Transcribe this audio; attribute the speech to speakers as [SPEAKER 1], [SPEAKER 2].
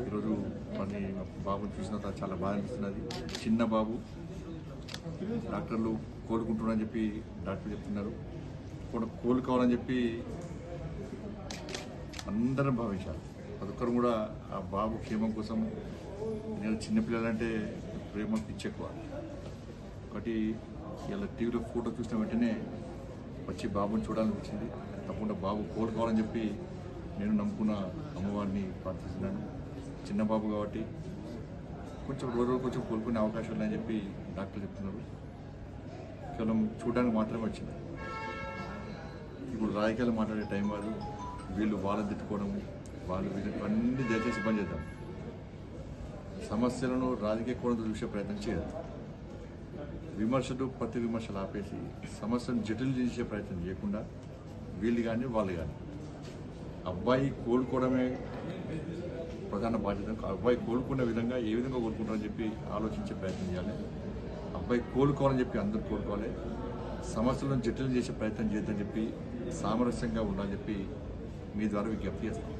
[SPEAKER 1] ఈరోజు మరి బాబుని చూసిన తర్వాత చాలా బాధ అనిపిస్తున్నది. చిన్న బాబు, డాక్టర్లు కోలుకుంటున్నారని చెప్పి డాక్టర్లు చెప్తున్నారు. కూడా కోలుకోవాలని చెప్పి అందరం భావించాలి. ప్రతి ఒక్కరు కూడా ఆ బాబు క్షేమం కోసం. నేను చిన్నపిల్లలంటే ప్రేమ పిచ్చెక్కువ. ఒకటి ఇలా టీవీలో ఫోటో చూసిన వెంటనే వచ్చి బాబుని చూడాలనిపించింది. తప్పకుండా బాబు కోలుకోవాలని చెప్పి నేను నమ్ముకున్న అమ్మవారిని ప్రార్థిస్తున్నాను. చిన్న బాబు కాబట్టి కొంచెం రోజు కొంచెం కోలుకునే అవకాశం ఉన్నాయని చెప్పి డాక్టర్లు చెప్తున్నారు. కేవలం చూడడానికి మాత్రమే వచ్చింది. ఇప్పుడు రాజకీయాలు మాట్లాడే టైం కాదు. వీళ్ళు వాళ్ళని తిట్టుకోవడం, వాళ్ళు వీళ్ళకి అన్ని దయచేసి బంద్ చేద్దాం. సమస్యలను రాజకీయ కోణంతో చూసే ప్రయత్నం చేయదు. విమర్శలు ప్రతి విమర్శలు ఆపేసి సమస్యను జటిలు చేసే ప్రయత్నం చేయకుండా వీళ్ళు కానీ వాళ్ళు కానీ అబ్బాయి కోలుకోవడమే ప్రధాన బాధ్యత. అబ్బాయి కోలుకునే విధంగా ఏ విధంగా కోలుకుంటారని చెప్పి ఆలోచించే ప్రయత్నం చేయాలి. అబ్బాయి కోలుకోవాలని చెప్పి అందరూ కోలుకోవాలి. సమస్యలను జటిలం చేసే ప్రయత్నం చేద్దని చెప్పి సామరస్యంగా ఉండాలని చెప్పి మీ ద్వారా విజ్ఞప్తి చేస్తాం.